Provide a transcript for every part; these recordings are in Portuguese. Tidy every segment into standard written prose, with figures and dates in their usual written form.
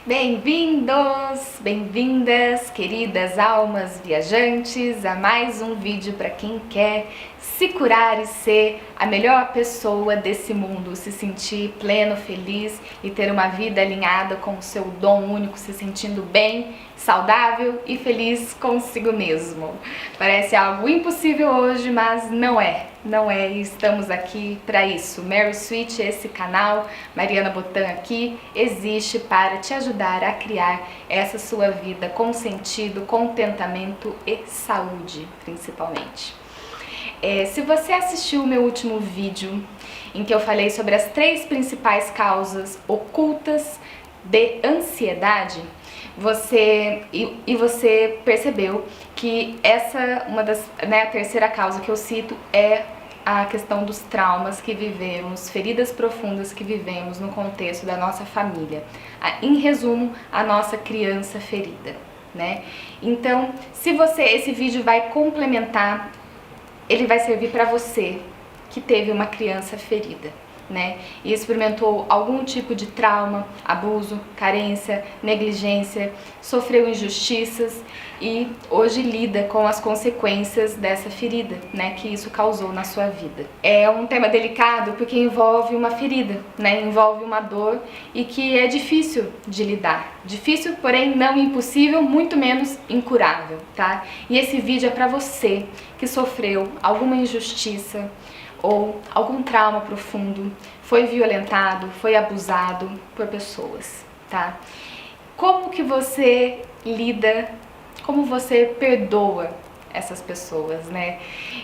Bem-vindos, bem-vindas, queridas almas viajantes, a mais um vídeo para quem quer se curar e ser a melhor pessoa desse mundo, se sentir pleno, feliz e ter uma vida alinhada com o seu dom único, se sentindo bem, saudável e feliz consigo mesmo. Parece algo impossível hoje, mas não é e estamos aqui para isso. Mary Sweet, esse canal, Mariana Botan aqui, existe para te ajudar a criar essa sua vida com sentido, contentamento e saúde, principalmente. Se você assistiu o meu último vídeo, em que eu falei sobre as 3 principais causas ocultas de ansiedade, você percebeu que a terceira causa que eu cito é a questão dos traumas que vivemos, feridas profundas que vivemos no contexto da nossa família. Em resumo, a nossa criança ferida, né? Então, esse vídeo vai complementar, ele vai servir para você que teve uma criança ferida, né? E experimentou algum tipo de trauma, abuso, carência, negligência, sofreu injustiças e hoje lida com as consequências dessa ferida, né, que isso causou na sua vida. É um tema delicado porque envolve uma ferida, né, envolve uma dor e que é difícil de lidar. Difícil, porém não impossível, muito menos incurável, tá? E esse vídeo é para você que sofreu alguma injustiça ou algum trauma profundo, foi violentado, foi abusado por pessoas, tá? Como que você lida, como você perdoa essas pessoas, né?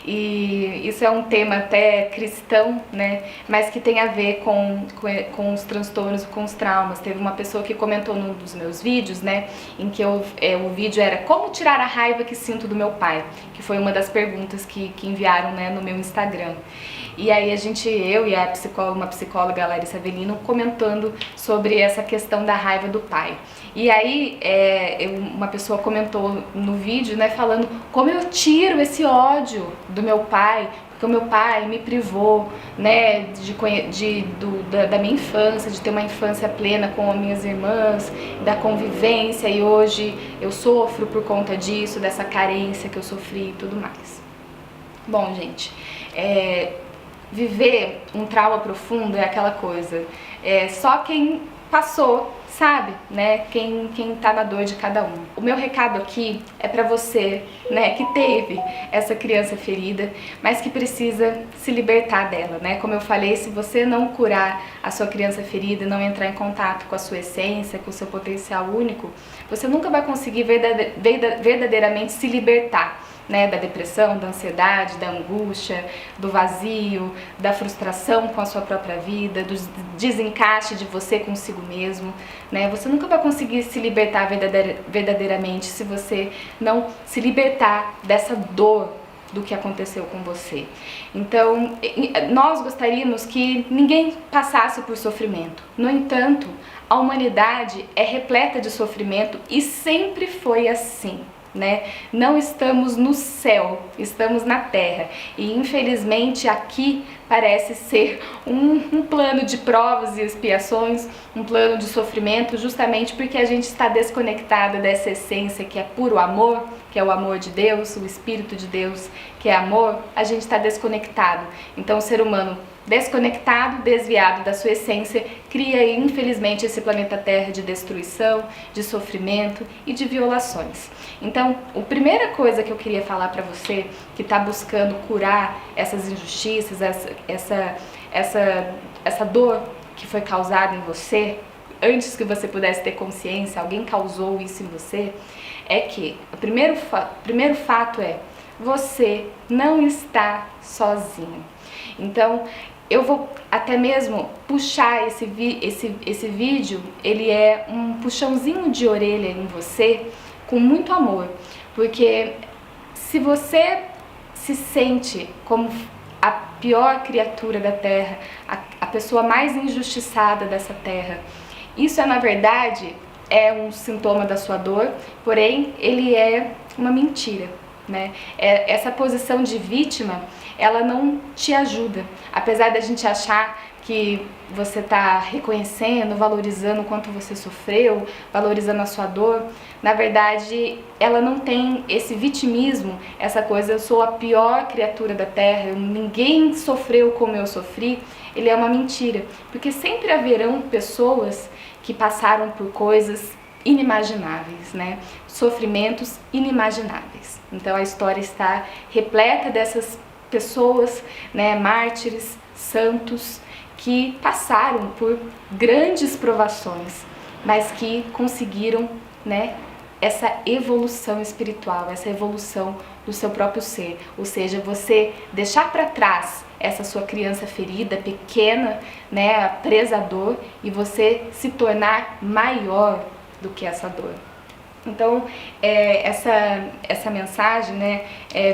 E isso é um tema até cristão, né? Mas que tem a ver com os transtornos e com os traumas. Teve uma pessoa que comentou num dos meus vídeos, né? Em que o vídeo era como tirar a raiva que sinto do meu pai, que foi uma das perguntas que enviaram, né, no meu Instagram. E aí eu e uma psicóloga, a Larissa Avelino, comentando sobre essa questão da raiva do pai. E aí uma pessoa comentou no vídeo, né, falando como eu tiro esse ódio do meu pai, porque o meu pai me privou, né, da minha infância, de ter uma infância plena com as minhas irmãs, da convivência, e hoje eu sofro por conta disso, dessa carência que eu sofri e tudo mais. Bom, gente, viver um trauma profundo é aquela coisa, só quem passou sabe, né, quem tá na dor de cada um. O meu recado aqui é pra você, né, que teve essa criança ferida, mas que precisa se libertar dela, né? Como eu falei, se você não curar a sua criança ferida, não entrar em contato com a sua essência, com o seu potencial único, você nunca vai conseguir verdadeiramente se libertar, né, da depressão, da ansiedade, da angústia, do vazio, da frustração com a sua própria vida, do desencaixe de você consigo mesmo, né? Você nunca vai conseguir se libertar verdadeiramente se você não se libertar dessa dor do que aconteceu com você. Então, nós gostaríamos que ninguém passasse por sofrimento. No entanto, a humanidade é repleta de sofrimento e sempre foi assim, né? Não estamos no céu, estamos na terra, e infelizmente aqui parece ser um plano de provas e expiações, um plano de sofrimento, justamente porque a gente está desconectada dessa essência que é puro amor, que é o amor de Deus, o Espírito de Deus, que é amor. A gente está desconectado. Então o ser humano desconectado, desviado da sua essência, cria infelizmente esse planeta Terra de destruição, de sofrimento e de violações. Então, a primeira coisa que eu queria falar para você que está buscando curar essas injustiças, essa dor que foi causada em você, antes que você pudesse ter consciência, alguém causou isso em você, é que o primeiro fato é: você não está sozinho. Então, eu vou até mesmo puxar esse vídeo, ele é um puxãozinho de orelha em você, com muito amor, porque se você se sente como a pior criatura da Terra, a pessoa mais injustiçada dessa Terra, isso na verdade é um sintoma da sua dor, porém ele é uma mentira, né? Essa posição de vítima, ela não te ajuda, apesar da gente achar que você está reconhecendo, valorizando o quanto você sofreu, valorizando a sua dor, na verdade ela não tem esse vitimismo, essa coisa, eu sou a pior criatura da terra, ninguém sofreu como eu sofri. Ele é uma mentira, porque sempre haverão pessoas que passaram por coisas inimagináveis, né? Sofrimentos inimagináveis. Então a história está repleta dessas pessoas, né, mártires, santos, que passaram por grandes provações, mas que conseguiram, né, essa evolução espiritual, essa evolução do seu próprio ser. Ou seja, você deixar para trás essa sua criança ferida, pequena, né, presa à dor, e você se tornar maior do que essa dor. Então, essa mensagem, né,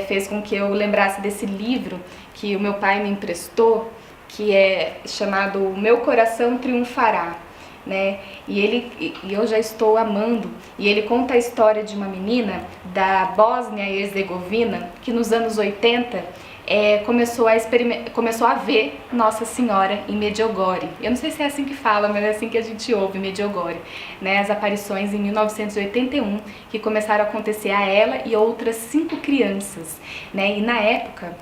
fez com que eu lembrasse desse livro que o meu pai me emprestou, que é chamado Meu Coração Triunfará, né? E eu já estou amando. E ele conta a história de uma menina da Bósnia e Herzegovina que nos anos 80 começou a ver Nossa Senhora em Medjugorje. Eu não sei se é assim que fala, mas é assim que a gente ouve, Medjugorje, né? As aparições em 1981 que começaram a acontecer a ela e outras 5 crianças, né? E na época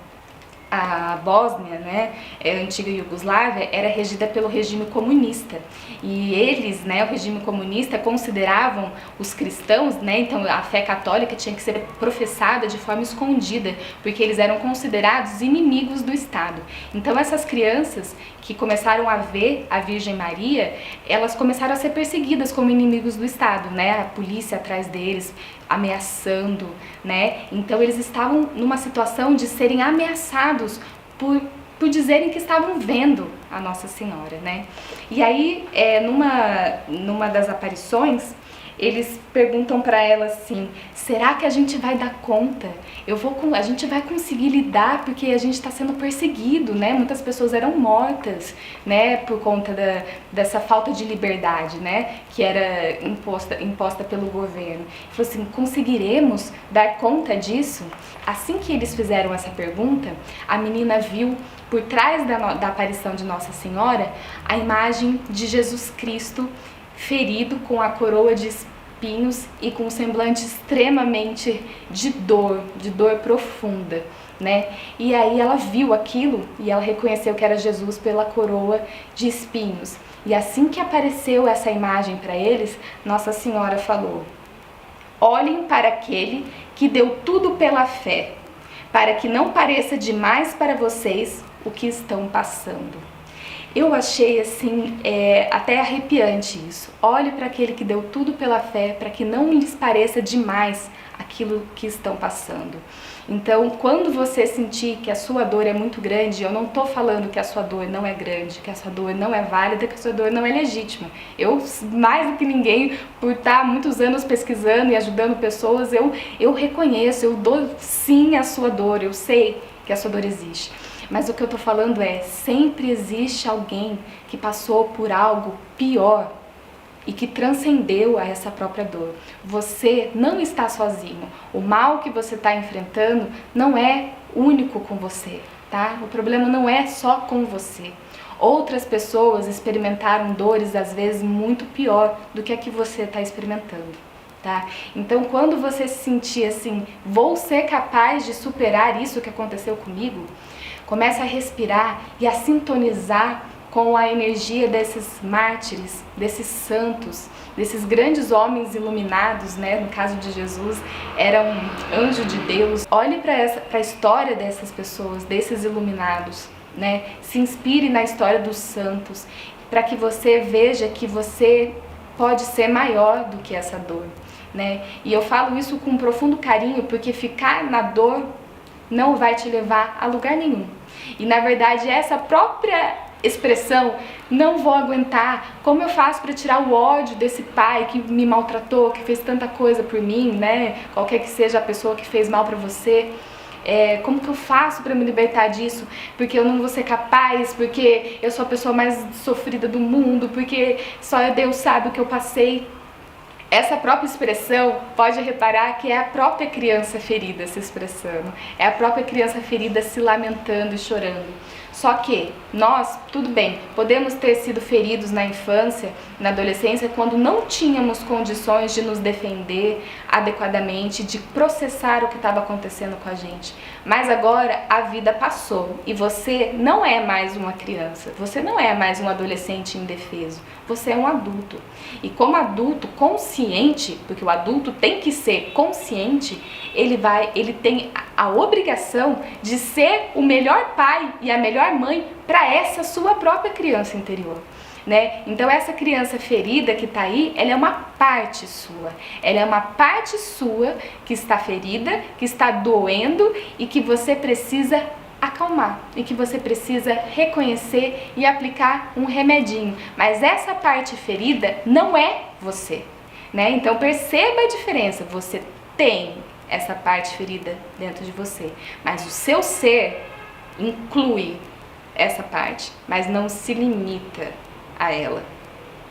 a Bósnia, né, a antiga Iugoslávia, era regida pelo regime comunista. E eles, né, o regime comunista, consideravam os cristãos, né, então a fé católica tinha que ser professada de forma escondida, porque eles eram considerados inimigos do Estado. Então essas crianças que começaram a ver a Virgem Maria, elas começaram a ser perseguidas como inimigos do Estado, né, a polícia atrás deles, ameaçando, né? Então eles estavam numa situação de serem ameaçados por dizerem que estavam vendo a Nossa Senhora, né? E aí, numa das aparições, eles perguntam para ela assim: será que a gente vai dar conta? A gente vai conseguir lidar, porque a gente está sendo perseguido, né? Muitas pessoas eram mortas, né? Por conta dessa falta de liberdade, né? Que era imposta pelo governo. Ele falou assim: conseguiremos dar conta disso? Assim que eles fizeram essa pergunta, a menina viu por trás da aparição de Nossa Senhora a imagem de Jesus Cristo ferido com a coroa de espinhos e com um semblante extremamente de dor profunda, né? E aí ela viu aquilo e ela reconheceu que era Jesus pela coroa de espinhos. E assim que apareceu essa imagem para eles, Nossa Senhora falou: olhem para aquele que deu tudo pela fé, para que não pareça demais para vocês o que estão passando. Eu achei assim, até arrepiante isso. Olhe para aquele que deu tudo pela fé, para que não lhes pareça demais aquilo que estão passando. Então, quando você sentir que a sua dor é muito grande, eu não estou falando que a sua dor não é grande, que a sua dor não é válida, que a sua dor não é legítima. Eu, mais do que ninguém, por estar muitos anos pesquisando e ajudando pessoas, eu reconheço, eu dou sim a sua dor, eu sei que a sua dor existe. Mas o que eu tô falando sempre existe alguém que passou por algo pior e que transcendeu a essa própria dor. Você não está sozinho. O mal que você está enfrentando não é único com você, tá? O problema não é só com você. Outras pessoas experimentaram dores, às vezes, muito pior do que a que você está experimentando. Tá? Então, quando você se sentir assim, vou ser capaz de superar isso que aconteceu comigo, comece a respirar e a sintonizar com a energia desses mártires, desses santos, desses grandes homens iluminados, né? No caso de Jesus, era um anjo de Deus. Olhe para a história dessas pessoas, desses iluminados, né? Se inspire na história dos santos, para que você veja que você pode ser maior do que essa dor, né? E eu falo isso com um profundo carinho, porque ficar na dor não vai te levar a lugar nenhum. E na verdade essa própria expressão, não vou aguentar, como eu faço para tirar o ódio desse pai que me maltratou, que fez tanta coisa por mim, né? Qualquer que seja a pessoa que fez mal para você, como que eu faço para me libertar disso? Porque eu não vou ser capaz, porque eu sou a pessoa mais sofrida do mundo, porque só Deus sabe o que eu passei. Essa própria expressão, pode reparar que é a própria criança ferida se expressando, é a própria criança ferida se lamentando e chorando. Só que nós, tudo bem, podemos ter sido feridos na infância, na adolescência, quando não tínhamos condições de nos defender adequadamente, de processar o que estava acontecendo com a gente. Mas agora a vida passou e você não é mais uma criança, você não é mais um adolescente indefeso, você é um adulto. E como adulto consciente, porque o adulto tem que ser consciente, ele tem a obrigação de ser o melhor pai e a melhor mãe para essa sua própria criança interior. Né? Então essa criança ferida que está aí, ela é uma parte sua. Ela é uma parte sua que está ferida, que está doendo e que você precisa acalmar e que você precisa reconhecer e aplicar um remedinho. Mas essa parte ferida não é você, né? Então perceba a diferença. Você tem essa parte ferida dentro de você, mas o seu ser inclui essa parte, mas não se limita a ela,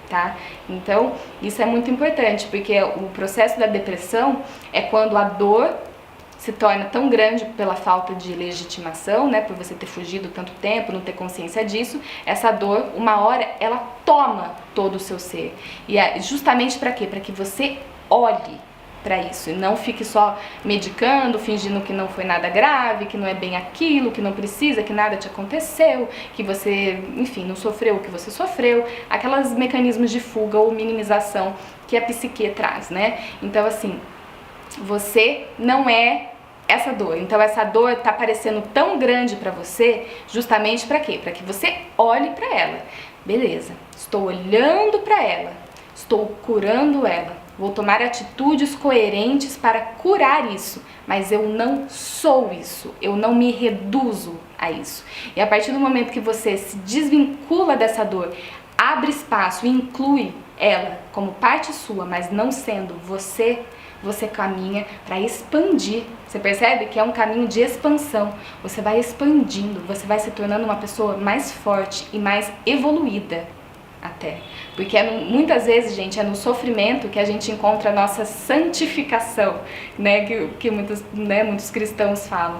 tá? Então, isso é muito importante, porque o processo da depressão é quando a dor se torna tão grande pela falta de legitimação, né, por você ter fugido tanto tempo, não ter consciência disso. Essa dor, uma hora, ela toma todo o seu ser. E é justamente para quê? Para que você olhe para isso e não fique só medicando, fingindo que não foi nada grave, que não é bem aquilo, que não precisa, que nada te aconteceu, que você, enfim, não sofreu o que você sofreu, aquelas mecanismos de fuga ou minimização que a psique traz, né? Então, assim, você não é essa dor. Então essa dor tá parecendo tão grande para você, justamente para quê? Para que você olhe para ela. Beleza, estou olhando para ela, estou curando ela. Vou tomar atitudes coerentes para curar isso, mas eu não sou isso, eu não me reduzo a isso. E a partir do momento que você se desvincula dessa dor, abre espaço e inclui ela como parte sua, mas não sendo você, você caminha para expandir. Você percebe que é um caminho de expansão. Você vai expandindo, você vai se tornando uma pessoa mais forte e mais evoluída até. Porque muitas vezes, gente, é no sofrimento que a gente encontra a nossa santificação, né? Que muitos cristãos falam.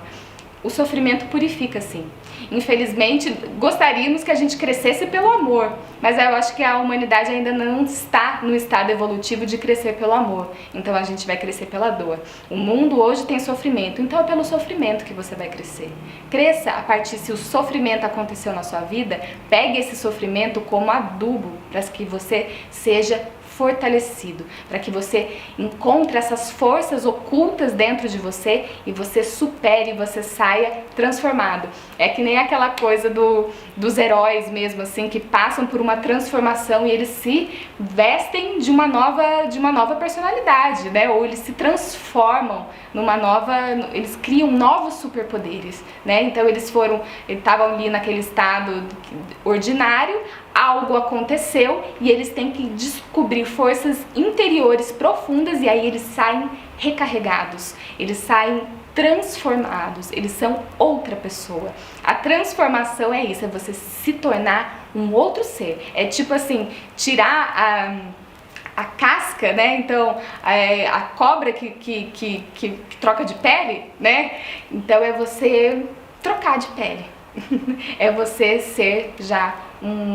O sofrimento purifica, sim. Infelizmente, gostaríamos que a gente crescesse pelo amor, mas eu acho que a humanidade ainda não está no estado evolutivo de crescer pelo amor. Então a gente vai crescer pela dor. O mundo hoje tem sofrimento, então é pelo sofrimento que você vai crescer. Cresça a partir, se o sofrimento aconteceu na sua vida, pegue esse sofrimento como adubo para que você seja fortalecido, para que você encontre essas forças ocultas dentro de você e você supere, você saia transformado. É que nem aquela coisa dos heróis mesmo, assim, que passam por uma transformação e eles se vestem de uma nova personalidade, né? Ou eles se transformam eles criam novos superpoderes, né? Então eles estavam ali naquele estado ordinário, algo aconteceu e eles têm que descobrir forças interiores profundas e aí eles saem recarregados, eles saem transformados, eles são outra pessoa. A transformação é isso, é você se tornar um outro ser. É tipo assim, tirar a casca, né? Então, a cobra que troca de pele, né? Então é você trocar de pele. É você ser já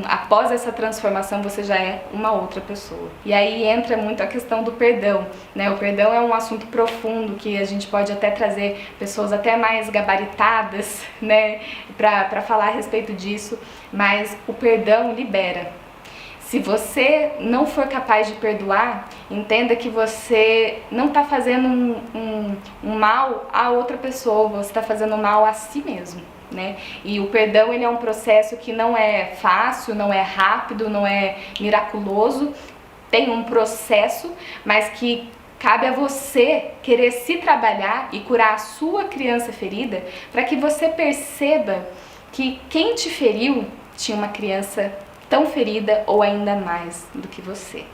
após essa transformação você já é uma outra pessoa. E aí entra muito a questão do perdão, né? O perdão é um assunto profundo que a gente pode até trazer pessoas até mais gabaritadas, né, para falar a respeito disso, mas o perdão libera. Se você não for capaz de perdoar, entenda que você não está fazendo um mal a outra pessoa, você está fazendo mal a si mesmo. Né? E o perdão, ele é um processo que não é fácil, não é rápido, não é miraculoso, tem um processo, mas que cabe a você querer se trabalhar e curar a sua criança ferida, para que você perceba que quem te feriu tinha uma criança tão ferida ou ainda mais do que você.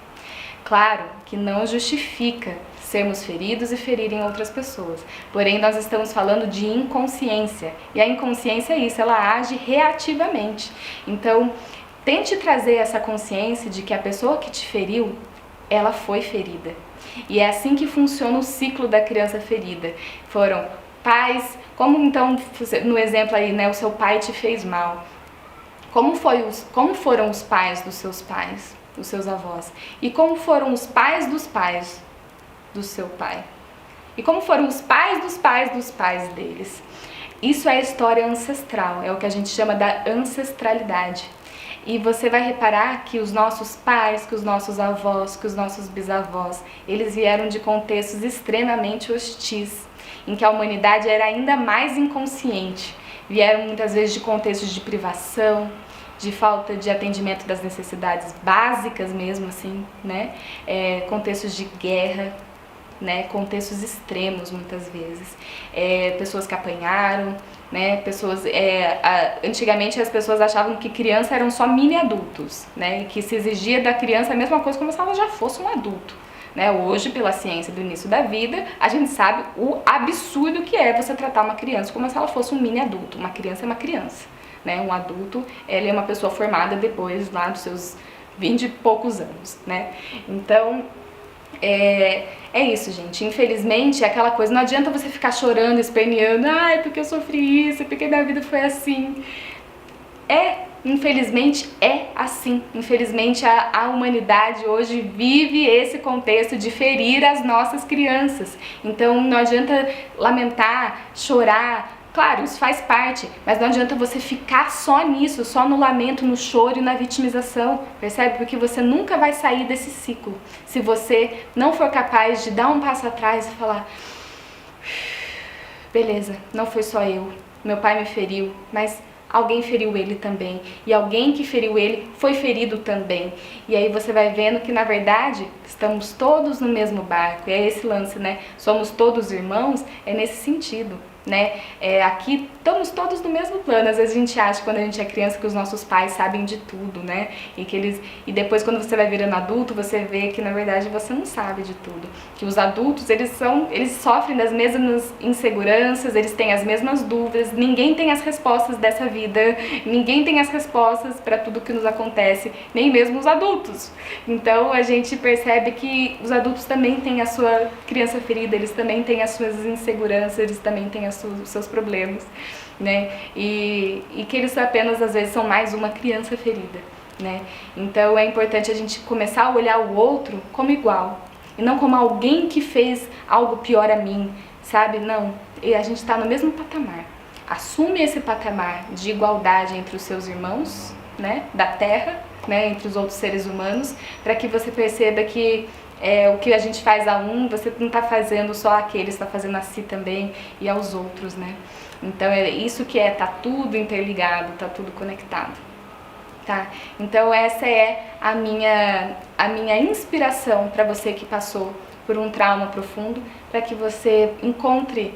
Claro que não justifica sermos feridos e ferirem outras pessoas. Porém, nós estamos falando de inconsciência. E a inconsciência é isso, ela age reativamente. Então, tente trazer essa consciência de que a pessoa que te feriu, ela foi ferida. E é assim que funciona o ciclo da criança ferida. Foram Pais, como então, no exemplo aí, né, o seu pai te fez mal. Como foram os pais dos seus avós? E como foram os pais do seu pai? E como foram os pais dos pais deles? Isso é história ancestral, é o que a gente chama da ancestralidade. E você vai reparar que os nossos pais, que os nossos avós, que os nossos bisavós, eles vieram de contextos extremamente hostis, em que a humanidade era ainda mais inconsciente. Vieram muitas vezes de contextos de privação, de falta de atendimento das necessidades básicas mesmo, assim, né? Contextos de guerra, né? Contextos extremos muitas vezes. Pessoas que apanharam, né? Antigamente as pessoas achavam que criança eram só mini adultos, né? E que se exigia da criança a mesma coisa como se ela já fosse um adulto. Né? Hoje, pela ciência do início da vida, a gente sabe o absurdo que é você tratar uma criança como se ela fosse um mini adulto. Uma criança é uma criança, né? Um adulto, ele é uma pessoa formada depois lá dos seus 20 e poucos anos, né? Então, é isso, gente. Infelizmente, é aquela coisa, não adianta você ficar chorando, esperneando, ai, porque eu sofri isso, porque minha vida foi assim. Infelizmente é assim. Infelizmente a humanidade hoje vive esse contexto de ferir as nossas crianças. Então não adianta lamentar, chorar. Claro, isso faz parte, mas não adianta você ficar só nisso, só no lamento, no choro e na vitimização, percebe? Porque você nunca vai sair desse ciclo se você não for capaz de dar um passo atrás e falar: beleza, não foi só eu, meu pai me feriu, mas alguém feriu ele também, e alguém que feriu ele foi ferido também. E aí você vai vendo que, na verdade, estamos todos no mesmo barco. E é esse lance, né? Somos todos irmãos, é nesse sentido, né? Aqui estamos todos no mesmo plano. Às vezes a gente acha, quando a gente é criança, que os nossos pais sabem de tudo, né? E depois, quando você vai virando adulto, você vê que, na verdade, você não sabe de tudo. Que os adultos, eles sofrem das mesmas inseguranças, eles têm as mesmas dúvidas, ninguém tem as respostas dessa vida, ninguém tem as respostas para tudo que nos acontece, nem mesmo os adultos. Então a gente percebe que os adultos também têm a sua criança ferida, eles também têm as suas inseguranças, eles também têm os seus problemas, né? E que eles apenas, às vezes, são mais uma criança ferida, né? Então é importante a gente começar a olhar o outro como igual, e não como alguém que fez algo pior a mim, sabe? Não, a gente está no mesmo patamar. Assume esse patamar de igualdade entre os seus irmãos, né, da terra, né, entre os outros seres humanos, para que você perceba que o que a gente faz a um, você não está fazendo só àquele, está fazendo a si também e aos outros, né? Então é isso que tá tudo interligado, tá tudo conectado. Tá? Então essa é a minha inspiração para você que passou por um trauma profundo, para que você encontre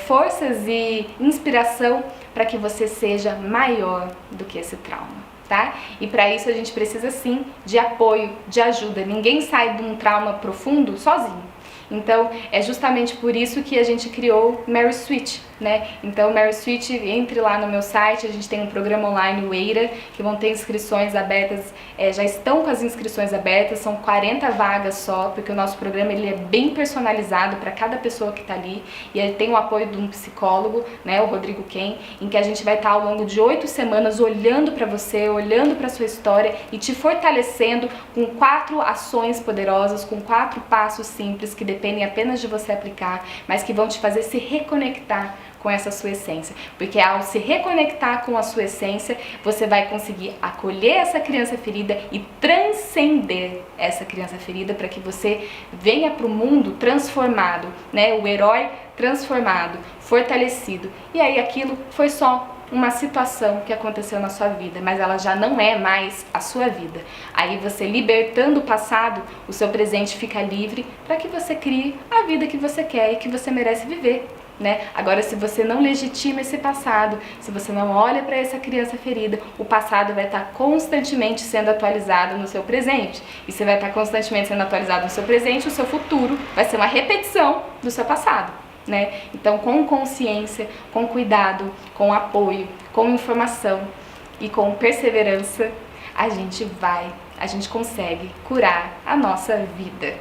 forças e inspiração para que você seja maior do que esse trauma. Tá? E para isso a gente precisa sim de apoio, de ajuda. Ninguém sai de um trauma profundo sozinho. Então, é justamente por isso que a gente criou Mary Switch, né? Então, Mary Switch, entre lá no meu site, a gente tem um programa online, o EIRA, que vão ter inscrições abertas, já estão com as inscrições abertas, são 40 vagas só, porque o nosso programa ele é bem personalizado para cada pessoa que está ali, e ele tem o apoio de um psicólogo, né, o Rodrigo Ken, em que a gente vai estar ao longo de 8 semanas olhando para você, olhando para sua história e te fortalecendo com 4 ações poderosas, com 4 passos simples que dependem apenas de você aplicar, mas que vão te fazer se reconectar com essa sua essência, porque ao se reconectar com a sua essência, você vai conseguir acolher essa criança ferida e transcender essa criança ferida para que você venha para o mundo transformado, né? O herói transformado, fortalecido. E aí aquilo foi só uma situação que aconteceu na sua vida, mas ela já não é mais a sua vida. Aí você, libertando o passado, o seu presente fica livre para que você crie a vida que você quer e que você merece viver, né? Agora, se você não legitima esse passado, se você não olha para essa criança ferida, o passado vai estar constantemente sendo atualizado no seu presente. E se vai estar constantemente sendo atualizado no seu presente, o seu futuro vai ser uma repetição do seu passado, né? Então, com consciência, com cuidado, com apoio, com informação e com perseverança, a gente consegue curar a nossa vida,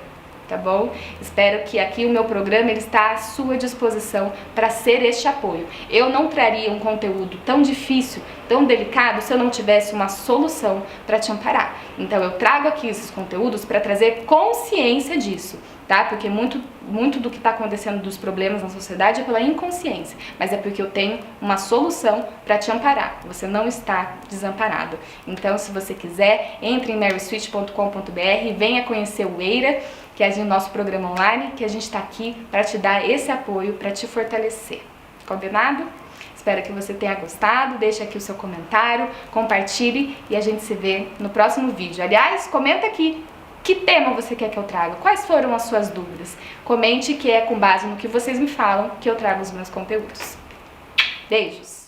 tá bom? Espero que aqui o meu programa ele está à sua disposição para ser este apoio. Eu não traria um conteúdo tão difícil, tão delicado, se eu não tivesse uma solução para te amparar. Então eu trago aqui esses conteúdos para trazer consciência disso, tá? Porque muito do que está acontecendo dos problemas na sociedade é pela inconsciência, mas é porque eu tenho uma solução para te amparar. Você não está desamparado. Então, se você quiser, entre em maryswitch.com.br e venha conhecer o EIRA, que é o nosso programa online, que a gente está aqui para te dar esse apoio, para te fortalecer. Combinado? Espero que você tenha gostado, deixe aqui o seu comentário, compartilhe e a gente se vê no próximo vídeo. Aliás, comenta aqui que tema você quer que eu traga, quais foram as suas dúvidas. Comente que é com base no que vocês me falam que eu trago os meus conteúdos. Beijos!